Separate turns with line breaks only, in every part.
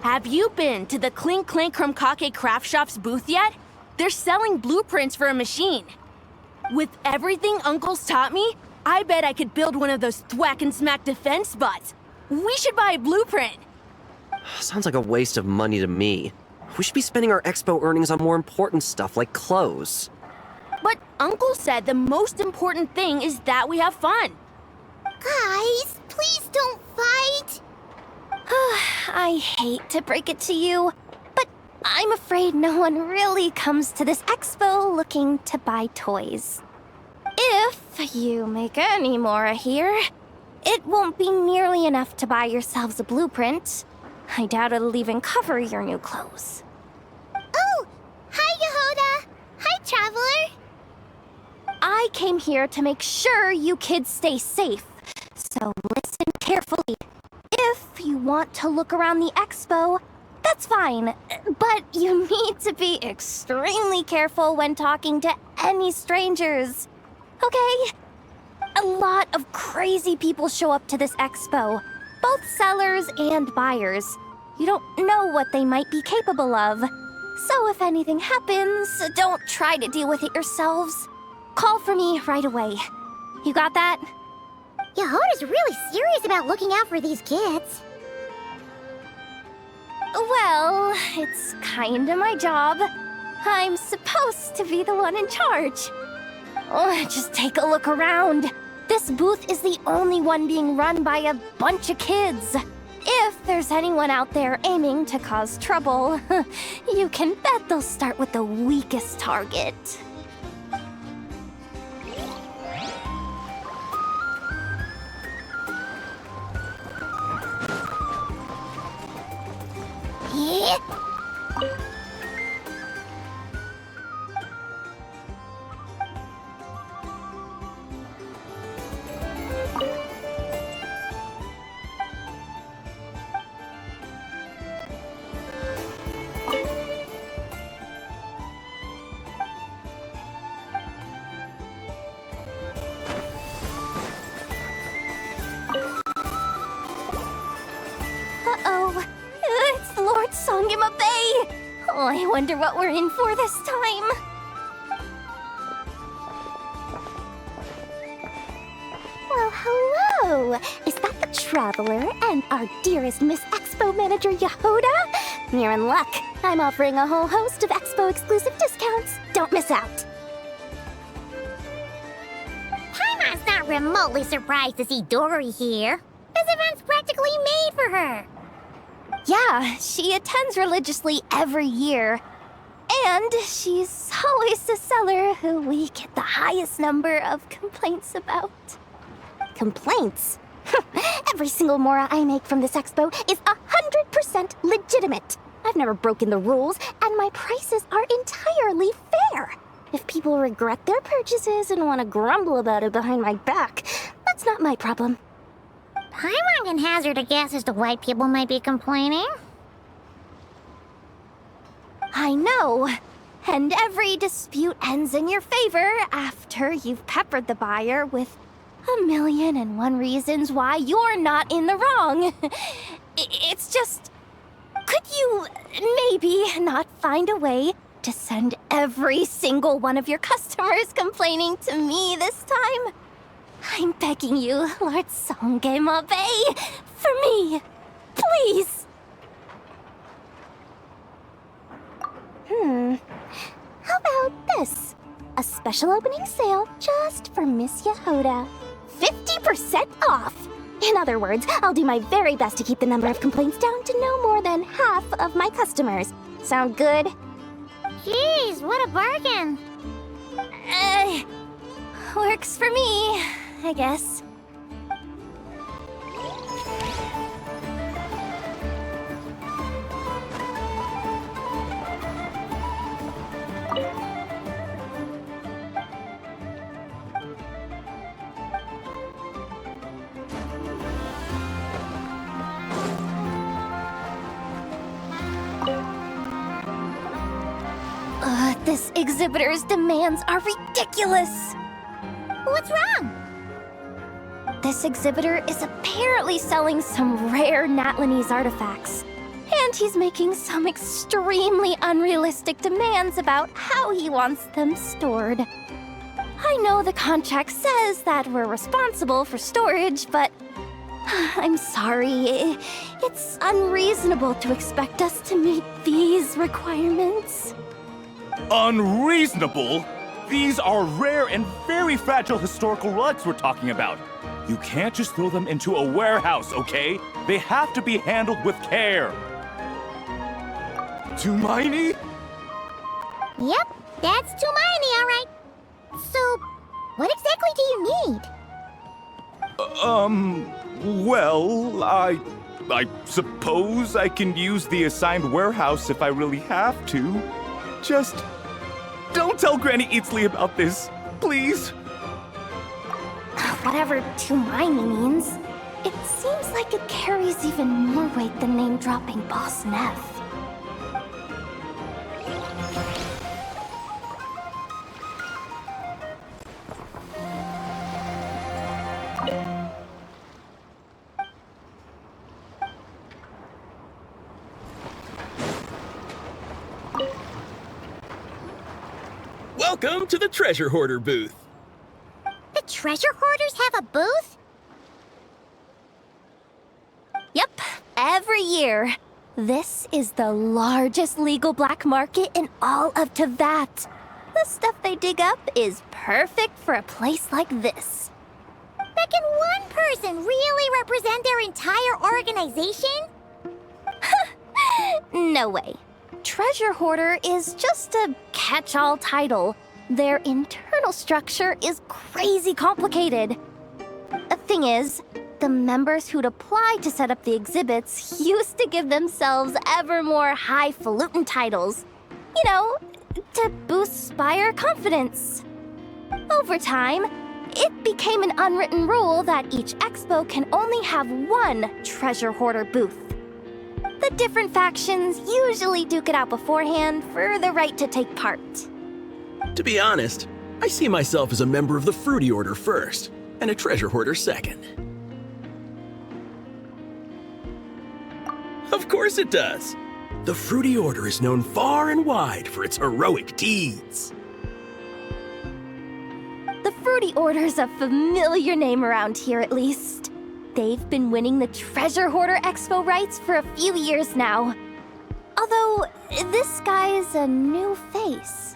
Have you been to the Clink Clank Krumkake Craft Shop's booth yet? They're selling blueprints for a machine. With everything Uncle's taught me, I bet I could build one of those thwack and smack defense bots. We should buy a blueprint.
Sounds like a waste of money to me. We should be spending our expo earnings on more important stuff like clothes.
But Uncle said the most important thing is that we have fun.
Guys, please don't fight.
I hate to break it to you, but I'm afraid no one really comes to this expo looking to buy toys. If you make any more here, it won't be nearly enough to buy yourselves a blueprint. I doubt it'll even cover your new clothes.
Oh, hi, Yehoda. Hi, Traveler.
I came here to make sure you kids stay safe, so listen carefully. If you want to look around the expo, that's fine, but you need to be extremely careful when talking to any strangers, okay? A lot of crazy people show up to this expo, both sellers and buyers. You don't know what they might be capable of. So if anything happens, don't try to deal with it yourselves. Call for me right away. You got that?
Yehoda's really serious about looking out for these kids.
Well, it's kinda my job. I'm supposed to be the one in charge. Oh, just take a look around. This booth is the only one being run by a bunch of kids. If there's anyone out there aiming to cause trouble, you can bet they'll start with the weakest target.
Yeah.
Uh-oh. It's Lord Songima Bay! Oh, I wonder what we're in for this time.
Well, hello. Is that the Traveler and our dearest Miss Expo Manager Yehoda?
You're in luck. I'm offering a whole host of Expo exclusive discounts. Don't miss out.
Paimon's not remotely surprised to see Dory here. This event's practically made for her.
Yeah, she attends religiously every year. And she's always the seller who we get the highest number of complaints about. Complaints? Every single mora I make from this expo is 100% legitimate. I've never broken the rules, and my prices are entirely fair. If people regret their purchases and want to grumble about it behind my back, that's not my problem.
Paimon can hazard a guess as to why people might be complaining.
I know. And every dispute ends in your favor after you've peppered the buyer with 1,000,001 reasons why you're not in the wrong. It's just... Could you maybe not find a way to send every single one of your customers complaining to me this time? I'm begging you, Lord Songema Bay, for me, please. How about this? A special opening sale just for Miss Yehoda. 50% off! In other words, I'll do my very best to keep the number of complaints down to no more than half of my customers. Sound good?
Jeez, what a bargain.
Works for me, I guess. This exhibitor's demands are ridiculous.
What's wrong?
This exhibitor is apparently selling some rare Natlanese artifacts. And And he's making some extremely unrealistic demands about how he wants them stored. I know the contract says that we're responsible for storage, but I'm sorry. It's unreasonable to expect us to meet these requirements.
Unreasonable? These are rare and very fragile historical relics we're talking about. You can't just throw them into a warehouse, okay? They have to be handled with care. Tumaini?
Yep, that's Tumaini, all right. So, what exactly do you need?
Well, I suppose I can use the assigned warehouse if I really have to. Just don't tell Granny Eatsley about this, please.
Whatever Tumaini means, it seems like it carries even more weight than name-dropping Boss Neff.
Welcome to the Treasure Hoarder booth.
The treasure hoarders have a booth?
Yep, every year. This is the largest legal black market in all of Tevat. The stuff they dig up is perfect for a place like this.
But can one person really represent their entire organization?
No way. Treasure Hoarder is just a catch-all title. Their internal structure is crazy complicated. The thing is, the members who'd apply to set up the exhibits used to give themselves ever more highfalutin titles. You know, to boost Spire confidence. Over time, it became an unwritten rule that each expo can only have one Treasure Hoarder booth. The different factions usually duke it out beforehand for the right to take part.
To be honest, I see myself as a member of the Fruity Order first, and a Treasure Hoarder second. Of course it does. The Fruity Order is known far and wide for its heroic deeds.
The Fruity Order's a familiar name around here, at least. They've been winning the Treasure Hoarder Expo rights for a few years now. Although, this guy's a new face.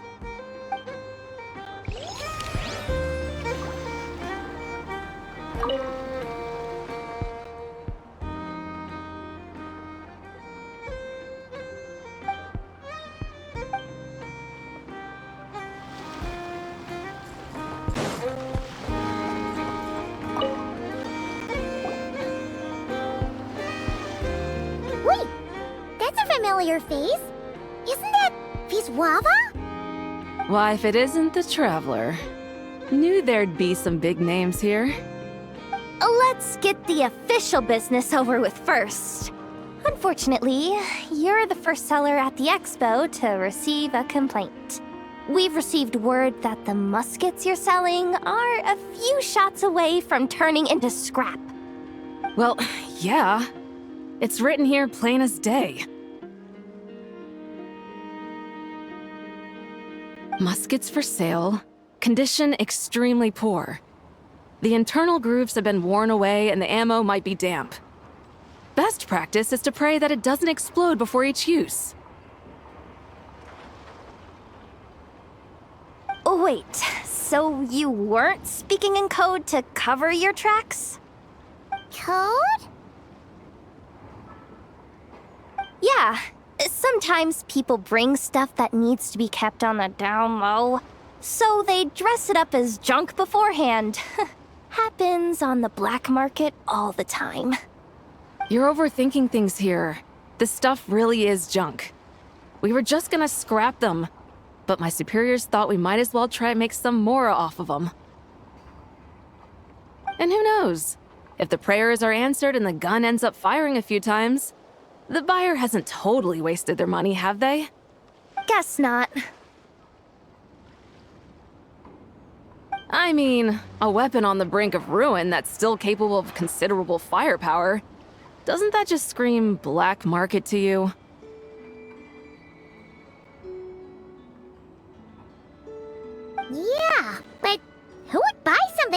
Wait, that's a familiar face. Isn't that Viswava?
Why, if it isn't the Traveler. Knew there'd be some big names here.
Let's get the official business over with first. Unfortunately, you're the first seller at the expo to receive a complaint. We've received word that the muskets you're selling are a few shots away from turning into scrap.
Well, yeah. It's written here plain as day. Muskets for sale. Condition extremely poor. The internal grooves have been worn away and the ammo might be damp. Best practice is to pray that it doesn't explode before each use.
Wait, so you weren't speaking in code to cover your tracks?
Code?
Yeah, sometimes people bring stuff that needs to be kept on the down low, so they dress it up as junk beforehand. Happens on the black market all the time.
You're overthinking things here. This stuff really is junk. We were just gonna scrap them, but my superiors thought we might as well try and make some more off of them. And who knows? If the prayers are answered and the gun ends up firing a few times, the buyer hasn't totally wasted their money, have they?
Guess not.
I mean, a weapon on the brink of ruin that's still capable of considerable firepower. Doesn't that just scream black market to you?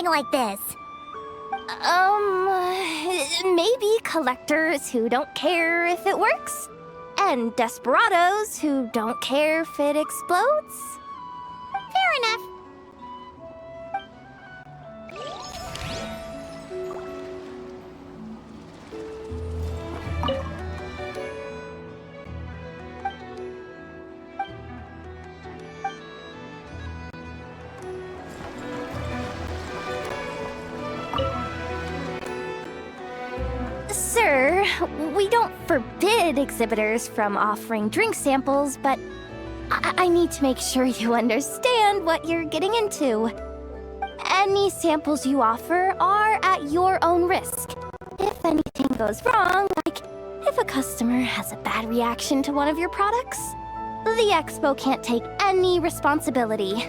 something like this?
Maybe collectors who don't care if it works, and desperados who don't care if it explodes.
Fair enough.
Sir, we don't forbid exhibitors from offering drink samples, but I need to make sure you understand what you're getting into. Any samples you offer are at your own risk. If anything goes wrong, like if a customer has a bad reaction to one of your products, the expo can't take any responsibility.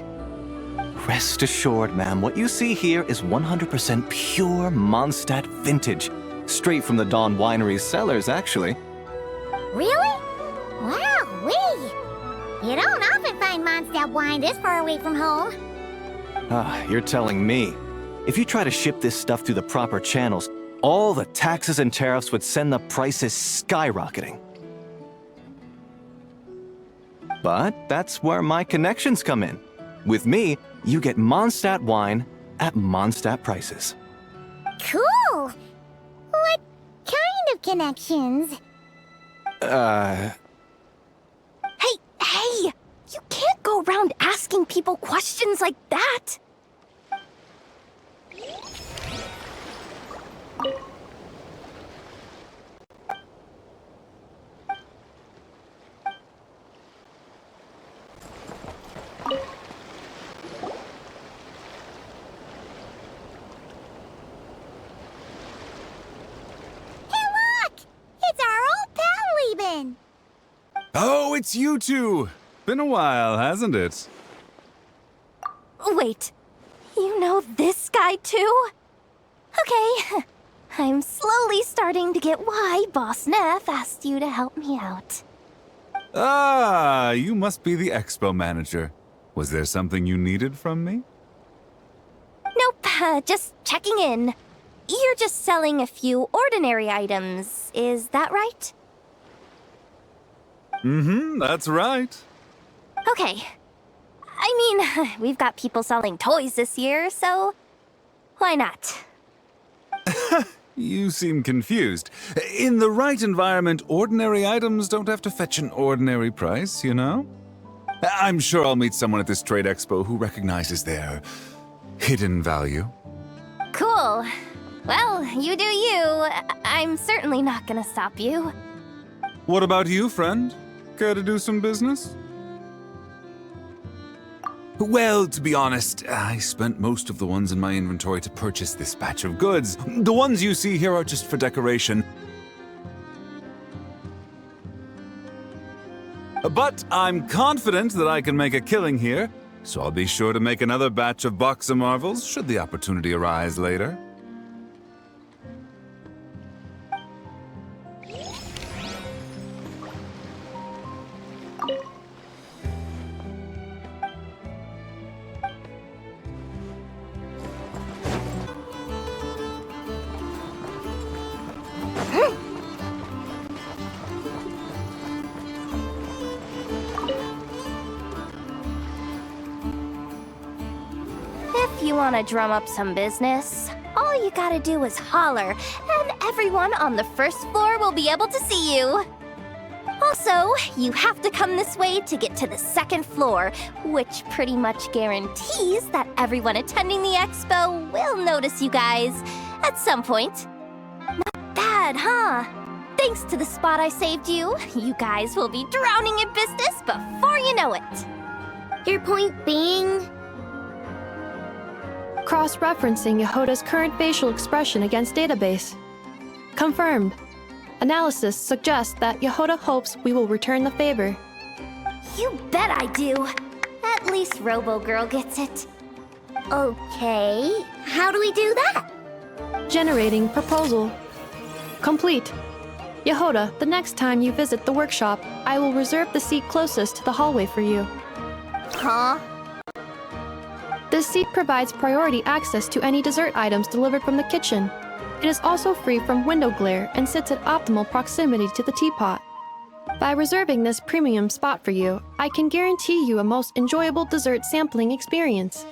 Rest assured, ma'am, what you see here is 100% pure Mondstadt vintage. Straight from the Dawn Winery's cellars, actually.
Really? Wow-wee! You don't often find Mondstadt wine this far away from home.
Ah, you're telling me. If you try to ship this stuff through the proper channels, all the taxes and tariffs would send the prices skyrocketing. But that's where my connections come in. With me, you get Mondstadt wine at Mondstadt prices.
Cool! What kind of connections?
Hey! You can't go around asking people questions like that!
Oh, it's you two! Been a while, hasn't it?
Wait, you know this guy too? Okay, I'm slowly starting to get why Boss Neff asked you to help me out.
Ah, you must be the expo manager. Was there something you needed from me?
Nope, just checking in. You're just selling a few ordinary items, is that right?
Mm-hmm, that's right.
Okay. I mean, we've got people selling toys this year, so why not?
You seem confused. In the right environment, ordinary items don't have to fetch an ordinary price, you know? I'm sure I'll meet someone at this trade expo who recognizes their hidden value.
Cool. Well, you do you. I'm certainly not gonna stop you.
What about you, friend? Care to do some business? Well, to be honest, I spent most of the ones in my inventory to purchase this batch of goods. The ones you see here are just for decoration. But I'm confident that I can make a killing here, so I'll be sure to make another batch of Box of Marvels should the opportunity arise later.
If you want to drum up some business, all you gotta do is holler, and everyone on the first floor will be able to see you. Also, you have to come this way to get to the second floor, which pretty much guarantees that everyone attending the expo will notice you guys at some point. Not bad, huh? Thanks to the spot I saved you, you guys will be drowning in business before you know it.
Your point being?
Cross-referencing Yehoda's current facial expression against database. Confirmed. Analysis suggests that Yehoda hopes we will return the favor.
You bet I do. At least Robo-Girl gets it.
Okay, how do we do that?
Generating proposal. Complete. Yehoda, the next time you visit the workshop, I will reserve the seat closest to the hallway for you.
Huh?
This This seat provides priority access to any dessert items delivered from the kitchen. It is also free from window glare and sits at optimal proximity to the teapot. By reserving this premium spot for you, I can guarantee you a most enjoyable dessert sampling experience.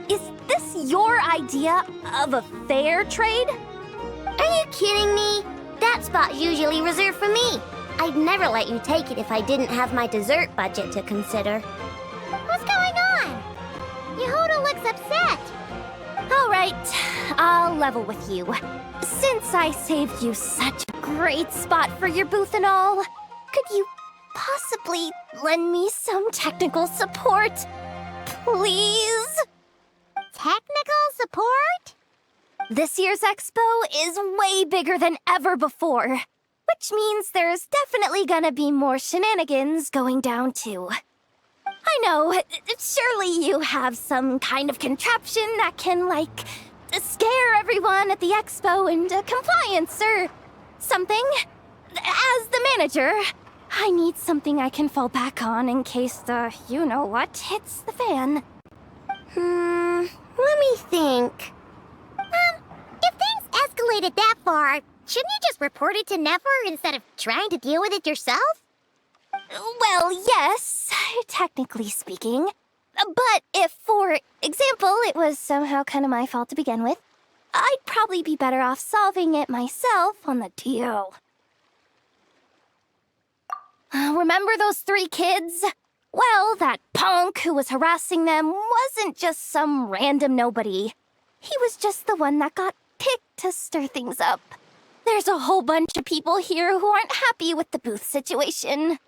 Is this your idea of a fair trade?
Are you kidding me? That spot's usually reserved for me. I'd never let you take it if I didn't have my dessert budget to consider. What's going on? Yehuda looks upset.
All right, I'll level with you. Since I saved you such a great spot for your booth and all, could you possibly lend me some technical support? Please?
Technical support?
This year's expo is way bigger than ever before, which means there's definitely gonna be more shenanigans going down too. I know, surely you have some kind of contraption that can, like, scare everyone at the expo into compliance or something. As the manager, I need something I can fall back on in case the you-know-what hits the fan.
Let me think. If things escalated that far, shouldn't you just report it to Nefer instead of trying to deal with it yourself?
Well, yes, technically speaking. But if, for example, it was somehow kind of my fault to begin with, I'd probably be better off solving it myself on the DL. Remember those 3 kids? Well, that punk who was harassing them wasn't just some random nobody. He was just the one that got picked to stir things up. There's a whole bunch of people here who aren't happy with the booth situation.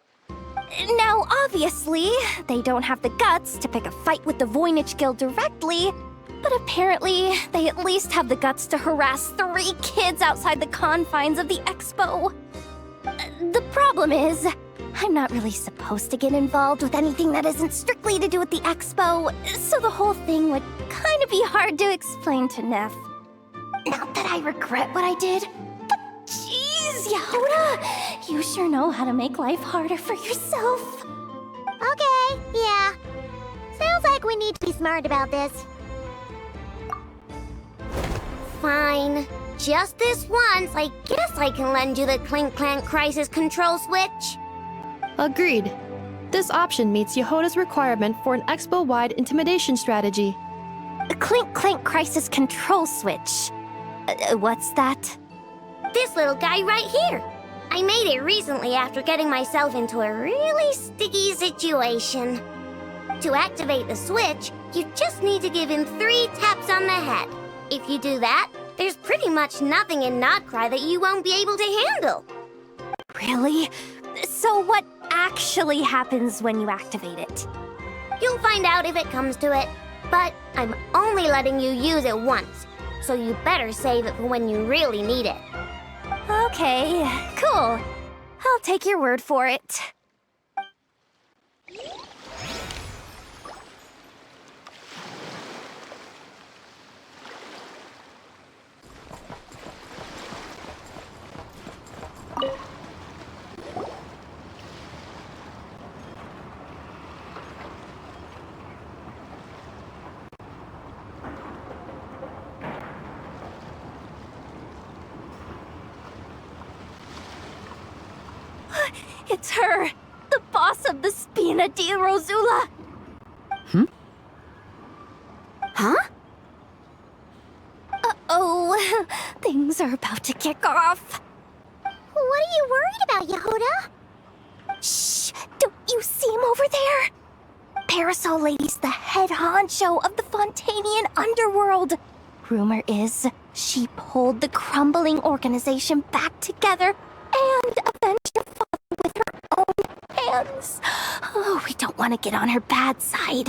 Now, obviously, they don't have the guts to pick a fight with the Voynich Guild directly, but apparently they at least have the guts to harass 3 kids outside the confines of the expo. The problem is, I'm not really supposed to get involved with anything that isn't strictly to do with the expo, so the whole thing would kind of be hard to explain to Neff. Not that I regret what I did, but jeez, Yehuda, you sure know how to make life harder for yourself.
Okay, yeah. Sounds like we need to be smart about this. Fine. Just this once, I guess I can lend you the Clink Clank Crisis Control Switch.
Agreed. This option meets Yehuda's requirement for an expo-wide intimidation strategy.
A Clink Clank Crisis Control Switch. What's that?
This little guy right here. I made it recently after getting myself into a really sticky situation. To activate the switch, you just need to give him 3 taps on the head. If you do that, there's pretty much nothing in Nodcry that you won't be able to handle.
Really? So what actually happens when you activate it?
You'll find out if it comes to it, but I'm only letting you use it once, so you better save it for when you really need it.
Okay, cool. I'll take your word for it. It's her, the boss of the Spina di Rosula. Huh? Uh-oh, things are about to kick off.
What are you worried about, Yehuda?
Shh, don't you see him over there? Parasol Lady's the head honcho of the Fontanian underworld. Rumor is she pulled the crumbling organization back together and avenged your father with her own hands. Oh, we don't want to get on her bad side.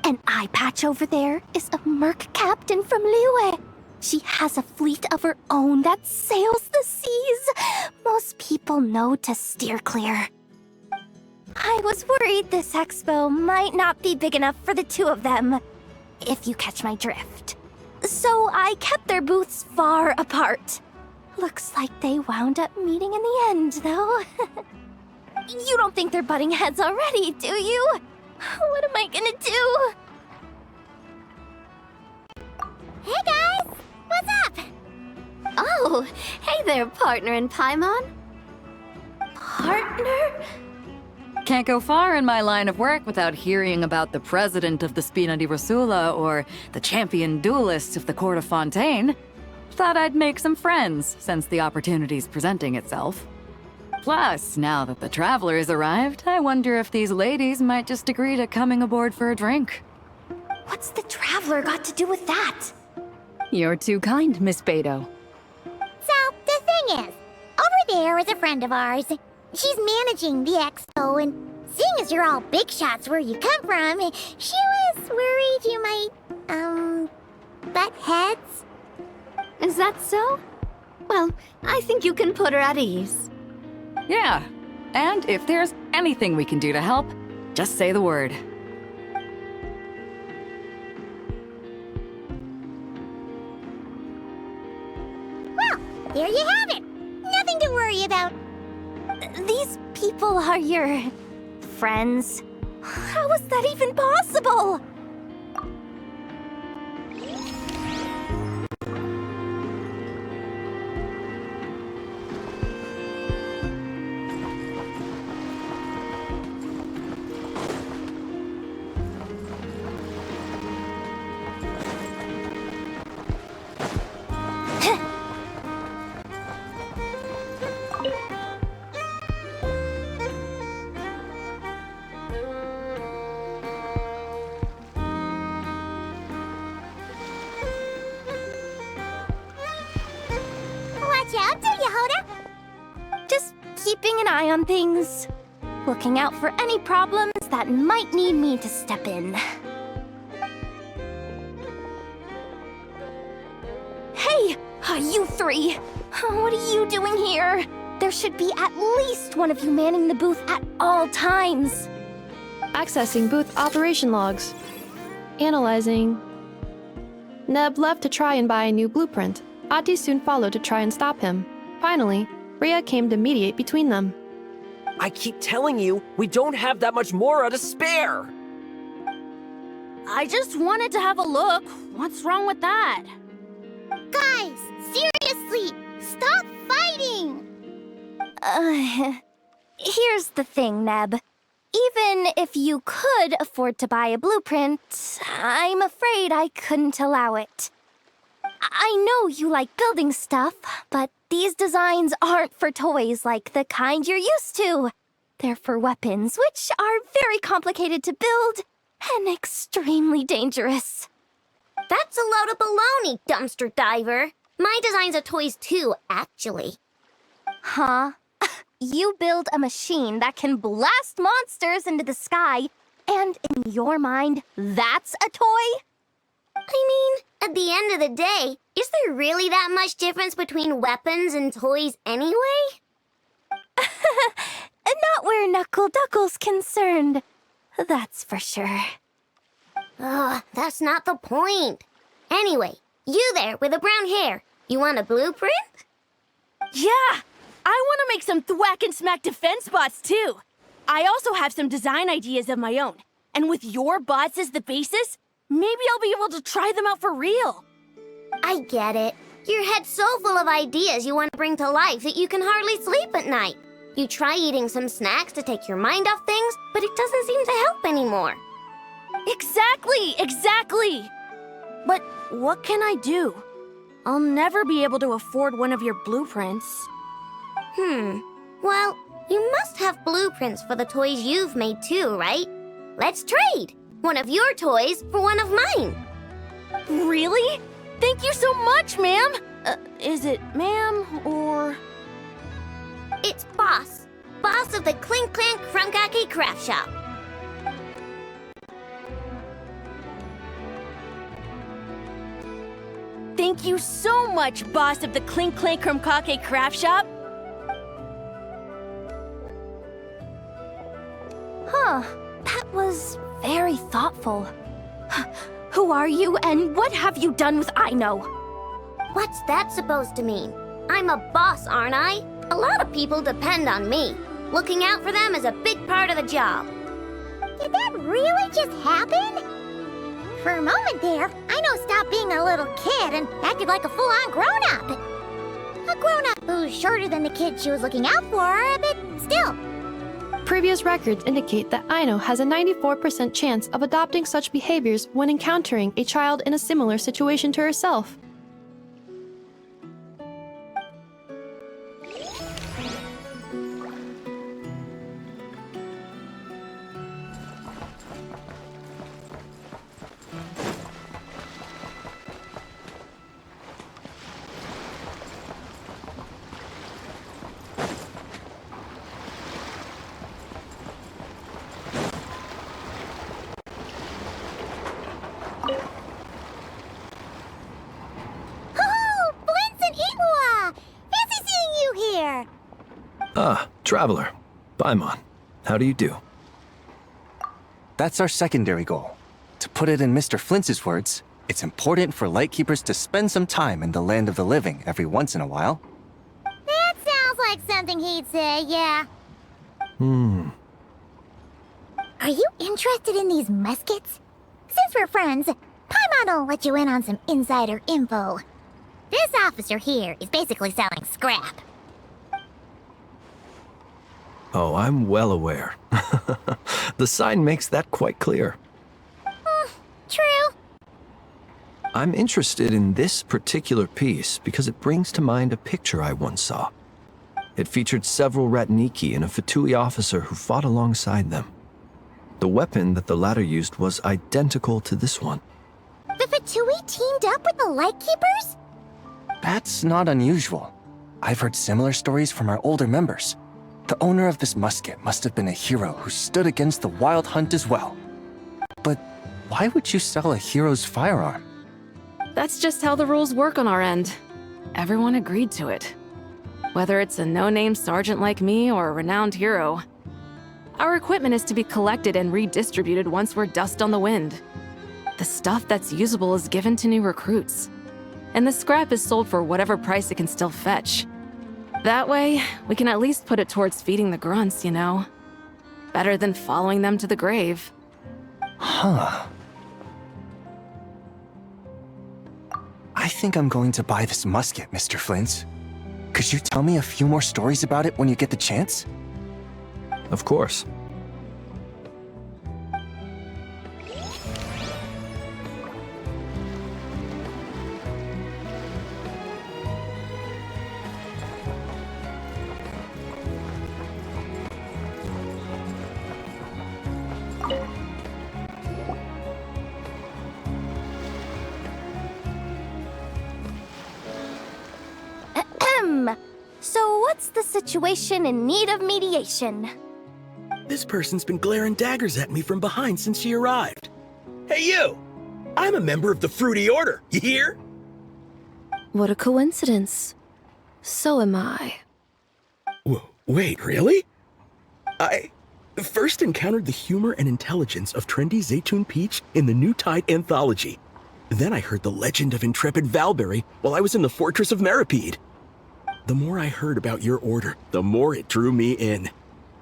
An eye patch over there is a merc captain from Liyue. She has a fleet of her own that sails the seas. Most people know to steer clear. I was worried this expo might not be big enough for the 2 of them, if you catch my drift. So I kept their booths far apart. Looks like they wound up meeting in the end, though. You don't think they're butting heads already, do you? What am I gonna do?
Hey guys! What's up?
Oh, hey there, partner in Paimon. Partner?
Can't go far in my line of work without hearing about the president of the Spina di Rosula or the champion duelist of the court of Fontaine. Thought I'd make some friends since the opportunity's presenting itself. Plus, now that the traveler's arrived, I wonder if these ladies might just agree to coming aboard for a drink.
What's the Traveler got to do with that?
You're too kind, Miss Beto.
So, the thing is, over there is a friend of ours. She's managing the expo, and seeing as you're all big shots where you come from, she was worried you might, butt heads.
Is that so? Well, I think you can put her at ease.
Yeah, and if there's anything we can do to help, just say the word.
Well, there you have it. Nothing to worry about.
These people are your friends? How is that even possible?
Watch out, do you, Hoda?
Just keeping an eye on things. Looking out for any problems that might need me to step in. Hey, you three! What are you doing here? There should be at least one of you manning the booth at all times.
Accessing booth operation logs. Analyzing. Neb left to try and buy a new blueprint. Ati soon followed to try and stop him. Finally, Rhea came to mediate between them.
I keep telling you, we don't have that much Mora to spare!
I just wanted to have a look. What's wrong with that?
Guys, seriously, stop fighting!
Here's the thing, Neb. Even if you could afford to buy a blueprint, I'm afraid I couldn't allow it. I know you like building stuff, but these designs aren't for toys like the kind you're used to. They're for weapons, which are very complicated to build and extremely dangerous.
That's a load of baloney, dumpster diver. My designs are toys too, actually.
Huh? You build a machine that can blast monsters into the sky, and in your mind, that's a toy?
I mean, at the end of the day, is there really that much difference between weapons and toys anyway?
Not where Knuckle Duckle's concerned. That's for sure.
Ugh, that's not the point. Anyway, you there with the brown hair, you want a blueprint?
Yeah! I want to make some thwack and smack defense bots too. I also have some design ideas of my own. And with your bots as the basis, maybe I'll be able to try them out for real.
I get it. Your head's so full of ideas you want to bring to life that you can hardly sleep at night. You try eating some snacks to take your mind off things, but it doesn't seem to help anymore.
Exactly! But what can I do? I'll never be able to afford one of your blueprints.
Well, you must have blueprints for the toys you've made too, right? Let's trade! One of your toys for one of mine.
Really? Thank you so much, ma'am! Is it ma'am or...
It's Boss. Boss of the Clink Clank Krumkake Craft Shop.
Thank you so much, boss of the Clink Clank Krumkake Craft Shop.
Huh, that was very thoughtful. Who are you, and what have you done with Aino?
What's that supposed to mean? I'm a boss, aren't I? A lot of people depend on me. Looking out for them is a big part of the job. Did that really just happen? For a moment there, Aino stopped being a little kid and acted like a full-on grown-up. A grown-up who's shorter than the kid she was looking out for, but still.
Previous records indicate that Aino has a 94% chance of adopting such behaviors when encountering a child in a similar situation to herself.
Oh, Blintz and Iwa! Fancy seeing you here!
Ah, Traveler. Paimon. How do you do?
That's our secondary goal. To put it in Mr. Flintz's words, it's important for Lightkeepers to spend some time in the land of the living every once in a while.
That sounds like something he'd say, yeah. Are you interested in these muskets? Since we're friends, Paimon will let you in on some insider info. This officer here is basically selling scrap.
Oh, I'm well aware. The sign makes that quite clear.
True.
I'm interested in this particular piece because it brings to mind a picture I once saw. It featured several Ratniki and a Fatui officer who fought alongside them. The weapon that the latter used was identical to this one.
The Fatui teamed up with the Lightkeepers?
That's not unusual. I've heard similar stories from our older members. The owner of this musket must have been a hero who stood against the Wild Hunt as well. But why would you sell a hero's firearm?
That's just how the rules work on our end. Everyone agreed to it. Whether it's a no-name sergeant like me or a renowned hero. Our equipment is to be collected and redistributed once we're dust on the wind. The stuff that's usable is given to new recruits. And the scrap is sold for whatever price it can still fetch. That way, we can at least put it towards feeding the grunts, you know? Better than following them to the grave.
Huh. I think I'm going to buy this musket, Mr. Flintz. Could you tell me a few more stories about it when you get the chance?
Of course.
So what's the situation in need of mediation?
This person's been glaring daggers at me from behind since she arrived. Hey, you! I'm a member of the Fruity Order, you hear?
What a coincidence. So am I.
Wait, really? I first encountered the humor and intelligence of trendy Zaytun Peach in the New Tide anthology. Then I heard the legend of intrepid Valberry while I was in the Fortress of Meripede. The more I heard about your order, the more it drew me in.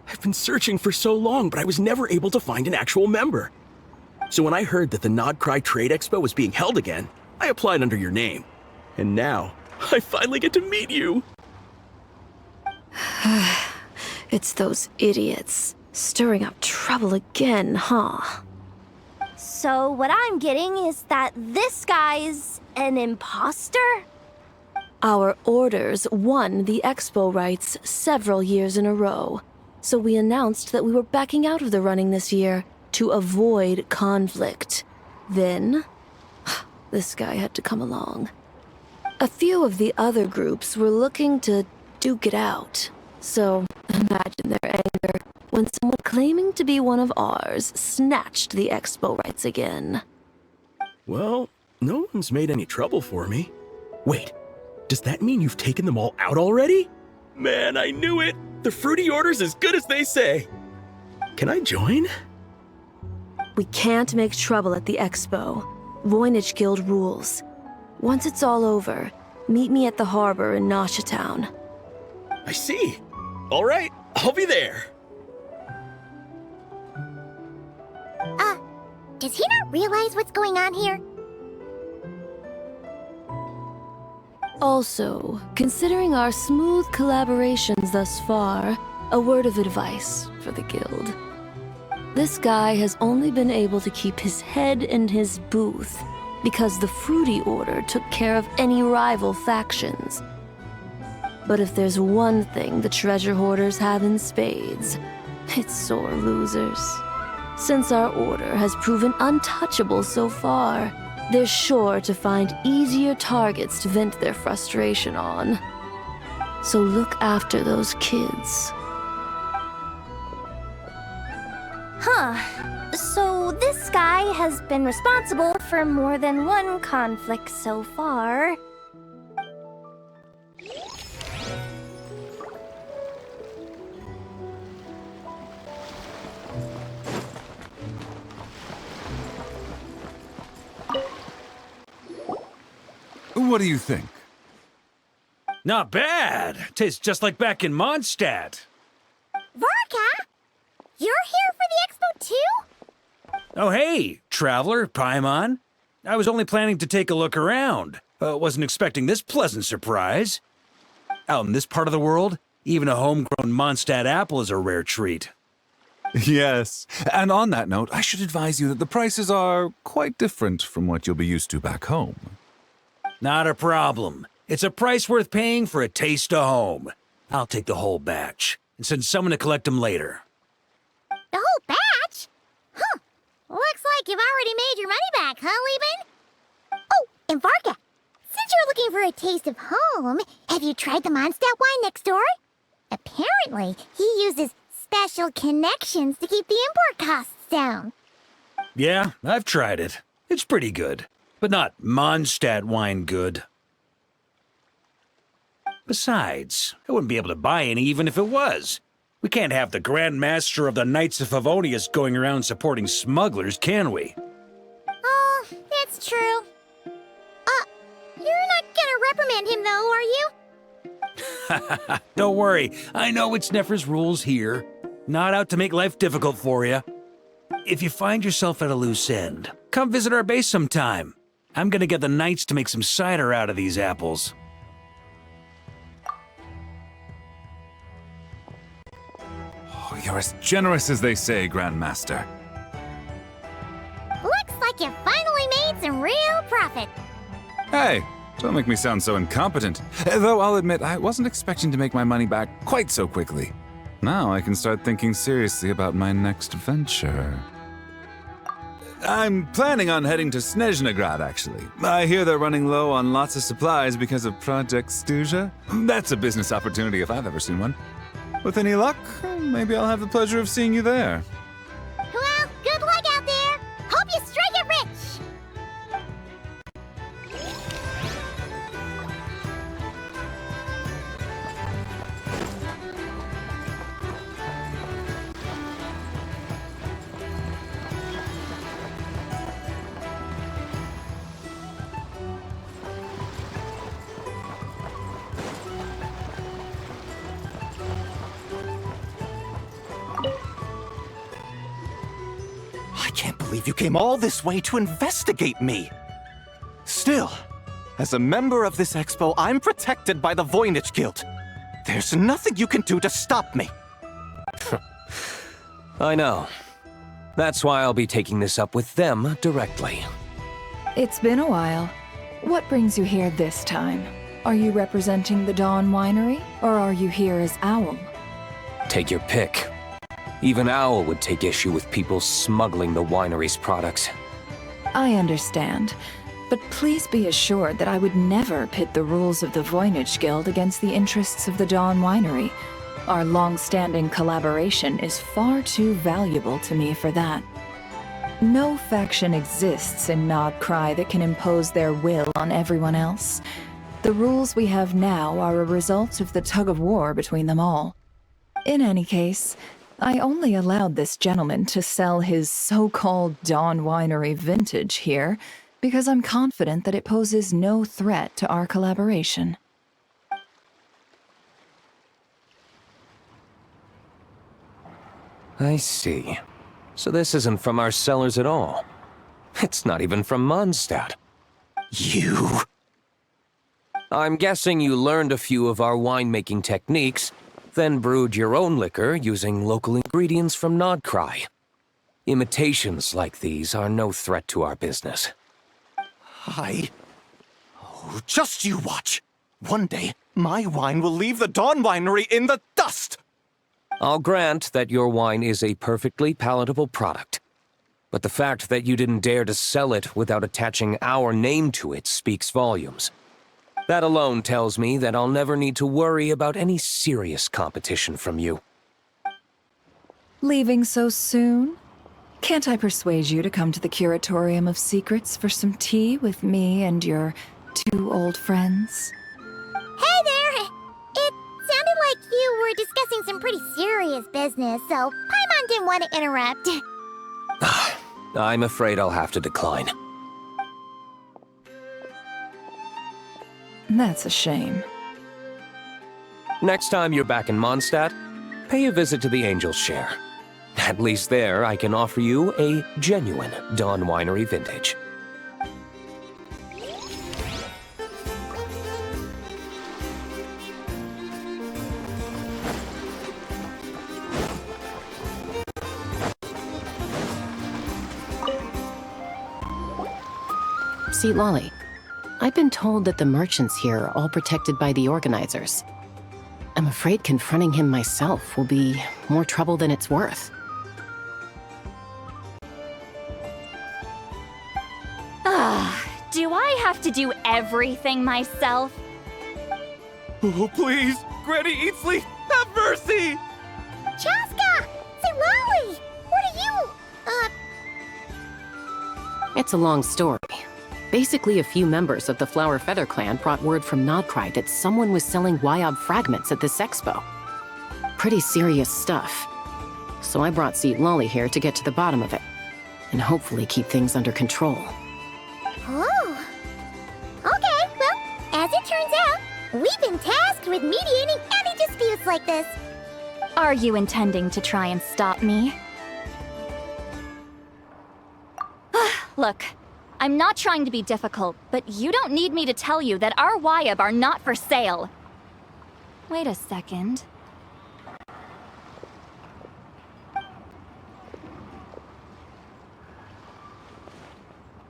I've been searching for so long, but I was never able to find an actual member. So when I heard that the Nodcry Trade Expo was being held again, I applied under your name. And now, I finally get to meet you.
It's those idiots. Stirring up trouble again, huh?
So what I'm getting is that this guy's an imposter?
Our orders won the expo rights several years in a row, so we announced that we were backing out of the running this year to avoid conflict. Then, this guy had to come along. A few of the other groups were looking to duke it out, so imagine their anger when someone claiming to be one of ours snatched the expo rights again.
Well, no one's made any trouble for me. Wait. Does that mean you've taken them all out already? Man, I knew it! The Fruity Order's as good as they say! Can I join?
We can't make trouble at the expo. Voynich Guild rules. Once it's all over, meet me at the harbor in Nasha Town.
I see. Alright, I'll be there.
Does he not realize what's going on here?
Also, considering our smooth collaborations thus far, a word of advice for the guild. This guy has only been able to keep his head in his booth because the Fruity Order took care of any rival factions. But if there's one thing the treasure hoarders have in spades, it's sore losers. Since our order has proven untouchable so far, they're sure to find easier targets to vent their frustration on. So look after those kids.
Huh. So this guy has been responsible for more than one conflict so far.
What do you think?
Not bad. Tastes just like back in Mondstadt.
Varka? You're here for the expo too?
Oh, hey, traveler, Paimon. I was only planning to take a look around. Wasn't expecting this pleasant surprise. Out in this part of the world, even a homegrown Mondstadt apple is a rare treat.
Yes, and on that note, I should advise you that the prices are quite different from what you'll be used to back home.
Not a problem. It's a price worth paying for a taste of home. I'll take the whole batch and send someone to collect them later.
The whole batch? Huh. Looks like you've already made your money back, huh, Lieben? Oh, and Varka, since you're looking for a taste of home, have you tried the Mondstadt wine next door? Apparently, he uses special connections to keep the import costs down.
Yeah, I've tried it. It's pretty good, but not Mondstadt wine good. Besides, I wouldn't be able to buy any even if it was. We can't have the Grand Master of the Knights of Favonius going around supporting smugglers, can we?
Oh, that's true. You're not gonna reprimand him though, are you?
Don't worry, I know it's Nefer's rules here. Not out to make life difficult for you. If you find yourself at a loose end, come visit our base sometime. I'm gonna get the Knights to make some cider out of these apples.
Oh, you're as generous as they say, Grandmaster.
Looks like you finally made some real profit.
Hey, don't make me sound so incompetent. Though I'll admit, I wasn't expecting to make my money back quite so quickly. Now I can start thinking seriously about my next venture. I'm planning on heading to Snezhnegrad, actually. I hear they're running low on lots of supplies because of Project Stuja. That's a business opportunity if I've ever seen one. With any luck, maybe I'll have the pleasure of seeing you there.
Well, good luck out there. Hope you strike it rich.
I can't believe you came all this way to investigate me. Still, as a member of this expo, I'm protected by the Voynich Guild. There's nothing you can do to stop me.
I know. That's why I'll be taking this up with them directly.
It's been a while. What brings you here this time? Are you representing the Dawn Winery, or are you here as Owl?
Take your pick. Even Owl would take issue with people smuggling the winery's products.
I understand, but please be assured that I would never pit the rules of the Voynich Guild against the interests of the Dawn Winery. Our long-standing collaboration is far too valuable to me for that. No faction exists in Nodcry that can impose their will on everyone else. The rules we have now are a result of the tug-of-war between them all. In any case, I only allowed this gentleman to sell his so-called Dawn Winery vintage here because I'm confident that it poses no threat to our collaboration.
I see. So this isn't from our cellars at all.
It's not even from Mondstadt. You. I'm guessing you learned a few of our winemaking techniques, then brewed your own liquor using local ingredients from Nodcry. Imitations like these are no threat to our business.
Oh, just you watch. One day, my wine will leave the Dawn Winery in the dust!
I'll grant that your wine is a perfectly palatable product. But the fact that you didn't dare to sell it without attaching our name to it speaks volumes. That alone tells me that I'll never need to worry about any serious competition from you.
Leaving so soon? Can't I persuade you to come to the Curatorium of Secrets for some tea with me and your 2 old friends?
Hey there! It sounded like you were discussing some pretty serious business, so Paimon didn't want to interrupt.
I'm afraid I'll have to decline.
That's a shame.
Next time you're back in Mondstadt, pay a visit to the Angel's Share. At least there, I can offer you a genuine Dawn Winery vintage.
See, Lolly, I've been told that the merchants here are all protected by the organizers. I'm afraid confronting him myself will be more trouble than it's worth.
Do I have to do everything myself?
Oh, please! Granny Eatsley, have mercy!
Chaska! Say, Lolly! What are you,
It's a long story. Basically, a few members of the Flower Feather clan brought word from Nodcry that someone was selling Wyob fragments at this expo. Pretty serious stuff. So I brought Seat Lolly here to get to the bottom of it, and hopefully keep things under control.
Oh. Okay, well, as it turns out, we've been tasked with mediating any disputes like this.
Are you intending to try and stop me? Look, I'm not trying to be difficult, but you don't need me to tell you that our Wyob are not for sale. Wait a second.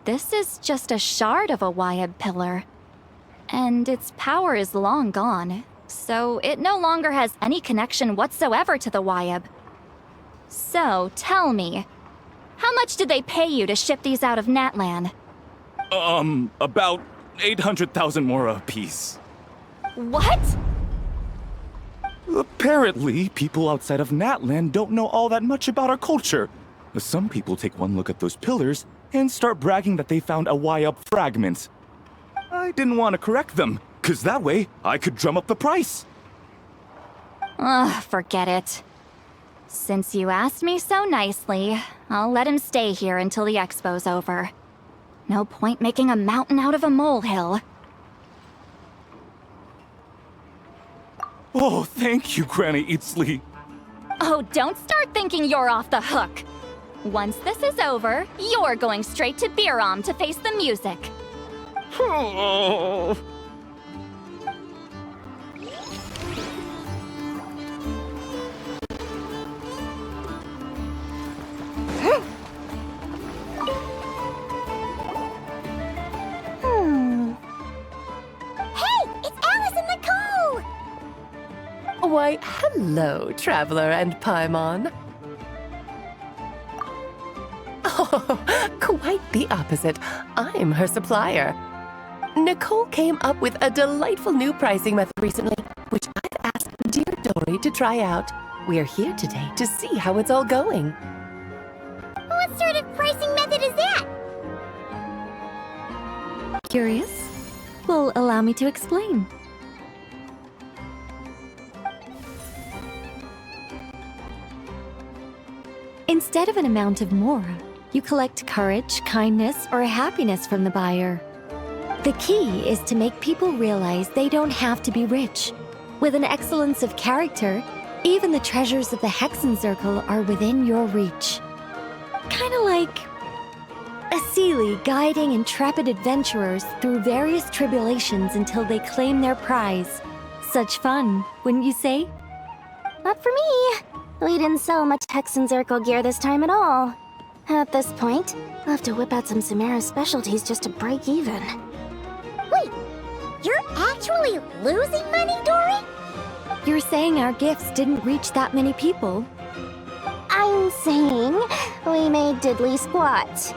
This is just a shard of a Wyob pillar. And its power is long gone, so it no longer has any connection whatsoever to the Wyob. So, tell me, how much did they pay you to ship these out of Natlan?
About 800,000 more apiece.
What?
Apparently, people outside of Natlan don't know all that much about our culture. Some people take one look at those pillars and start bragging that they found a Wyob fragment. I didn't want to correct them, because that way I could drum up the price.
Ugh, forget it. Since you asked me so nicely, I'll let him stay here until the expo's over. No point making a mountain out of a molehill.
Oh, thank you, Granny Eatsley.
Oh, don't start thinking you're off the hook. Once this is over, you're going straight to Biram to face the music.
Oh.
Hey, it's Alice and Nicole!
Why, hello, Traveler and Paimon. Oh, quite the opposite. I'm her supplier. Nicole came up with a delightful new pricing method recently, which I've asked dear Dory to try out. We're here today to see how it's all going.
What sort of pricing method is that?
Curious? Well, allow me to explain. Instead of an amount of more, you collect courage, kindness, or happiness from the buyer. The key is to make people realize they don't have to be rich. With an excellence of character, even the treasures of the Hexen Circle are within your reach. Kinda like a
Seely guiding intrepid adventurers through various tribulations until they claim their prize. Such fun, wouldn't you say?
Not for me. We didn't sell much Hex and Zirco gear this time at all. At this point, I'll have to whip out some Samara specialties just to break even. Wait, you're actually losing money, Dory?
You're saying our gifts didn't reach that many people?
I'm saying we made diddly squat.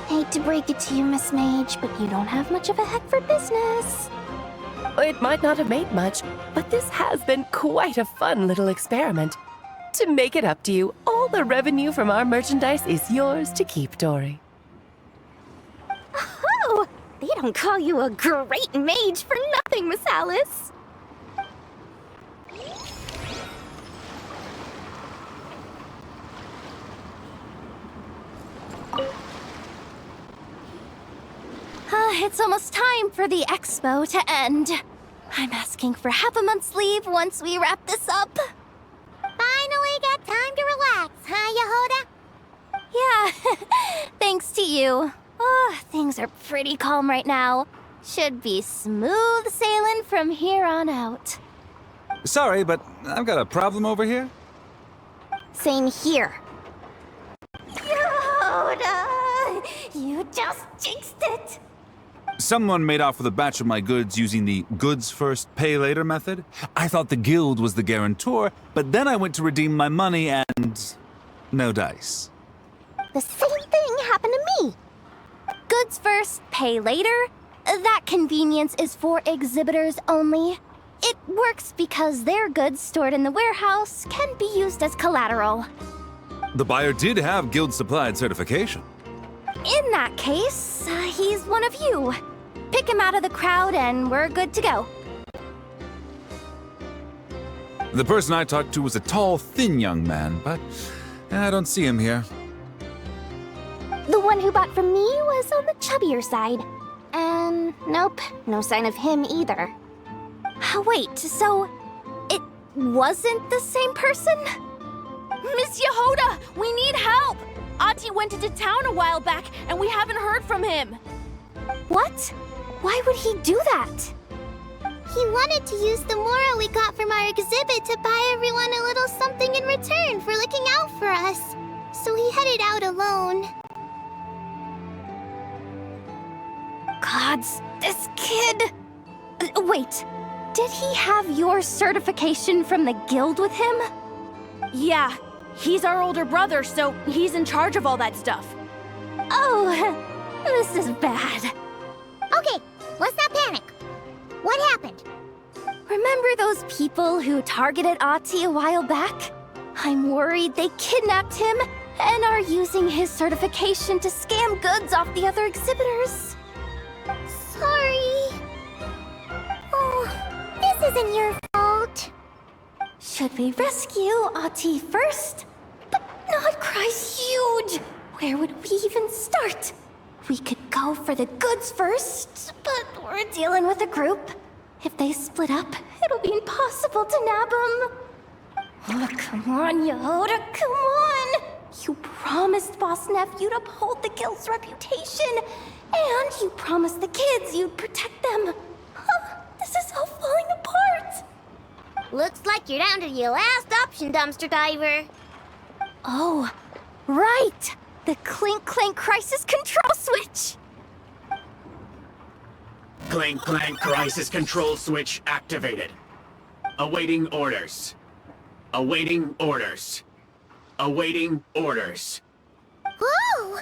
Hate to break it to you, Miss Mage, but you don't have much of a heck for business.
It might not have made much, but this has been quite a fun little experiment. To make it up to you, all the revenue from our merchandise is yours to keep, Dory.
Oh, they don't call you a great mage for nothing, Miss Alice.
It's almost time for the expo to end. I'm asking for half a month's leave once we wrap this up.
Finally got time to relax, huh, Yehoda?
Yeah, thanks to you. Oh, things are pretty calm right now. Should be smooth sailing from here on out.
Sorry, but I've got a problem over here.
Same here.
Yehoda, you just jinxed it.
Someone made off with a batch of my goods using the goods first, pay later method. I thought the guild was the guarantor, but then I went to redeem my money and no dice.
The same thing happened to me.
Goods first, pay later? That convenience is for exhibitors only. It works because their goods stored in the warehouse can be used as collateral.
The buyer did have guild supplied certification.
In that case, he's one of you. Pick him out of the crowd and we're good to go.
The person I talked to was a tall, thin young man, but I don't see him here.
The one who bought from me was on the chubbier side. And nope, no sign of him either.
Wait, so it wasn't the same person?
Miss Yehoda, we need help! Ati went into town a while back, and we haven't heard from him.
What? Why would he do that?
He wanted to use the moral we got from our exhibit to buy everyone a little something in return for looking out for us. So he headed out alone.
Gods, this kid... Wait, did he have your certification from the guild with him?
Yeah, he's our older brother, so he's in charge of all that stuff.
Oh, this is bad.
Okay, let's not panic. What happened?
Remember those people who targeted Ati a while back? I'm worried they kidnapped him and are using his certification to scam goods off the other exhibitors.
Sorry. Oh, this isn't your fault.
Should we rescue Ati first? But Nodcry's huge! Where would we even start? We could go for the goods first, but we're dealing with a group. If they split up, it'll be impossible to nab them. Oh, come on, Yehoda, come on! You promised Boss Nephew to uphold the guild's reputation, and you promised the kids you'd protect them. This is all falling apart.
Looks like you're down to your last option, dumpster diver.
Oh, right! The Clink Clank Crisis Control Switch!
Clink Clank Crisis Control Switch activated. Awaiting orders. Awaiting orders. Awaiting orders.
Whoa!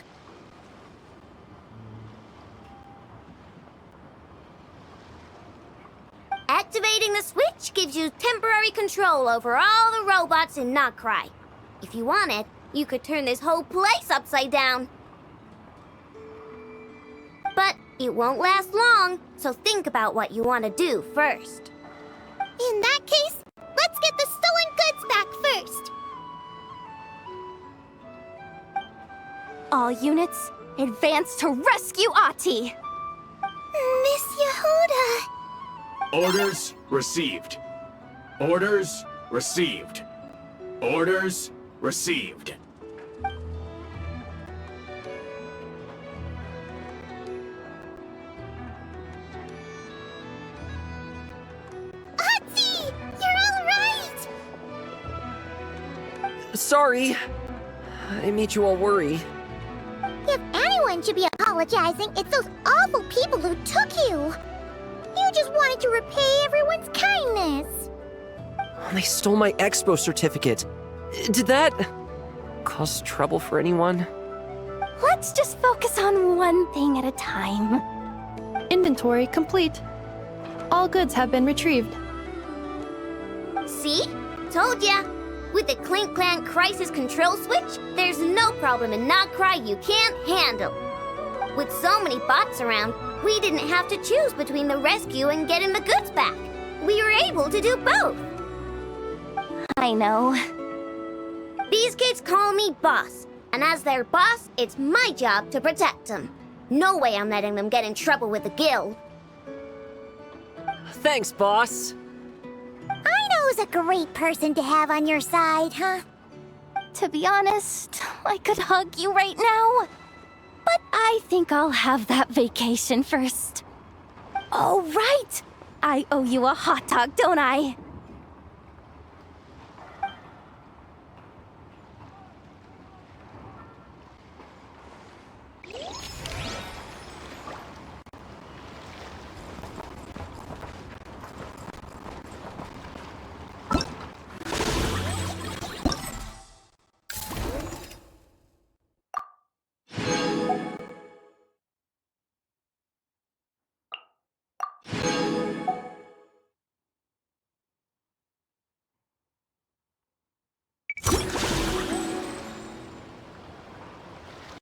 Activating the switch gives you temporary control over all the robots in Nodcry. If you wanted, you could turn this whole place upside down. But it won't last long, so think about what you want to do first. In that case, let's get the stolen goods back first.
All units, advance to rescue Ati!
Miss Yehoda!
Orders received. Orders received. Orders received.
Sorry. I made you all worry.
If anyone should be apologizing, it's those awful people who took you. You just wanted to repay everyone's kindness.
They stole my expo certificate. Did that cause trouble for anyone?
Let's just focus on one thing at a time.
Inventory complete. All goods have been retrieved.
See? Told ya. With the Clink Clank crisis control switch, there's no problem in Nodcry you can't handle. With so many bots around, we didn't have to choose between the rescue and getting the goods back. We were able to do both.
I know.
These kids call me boss, and as their boss, it's my job to protect them. No way I'm letting them get in trouble with the guild.
Thanks, boss.
Ino's a great person to have on your side, huh?
To be honest, I could hug you right now. But I think I'll have that vacation first. Oh, right! I owe you a hot dog, don't I?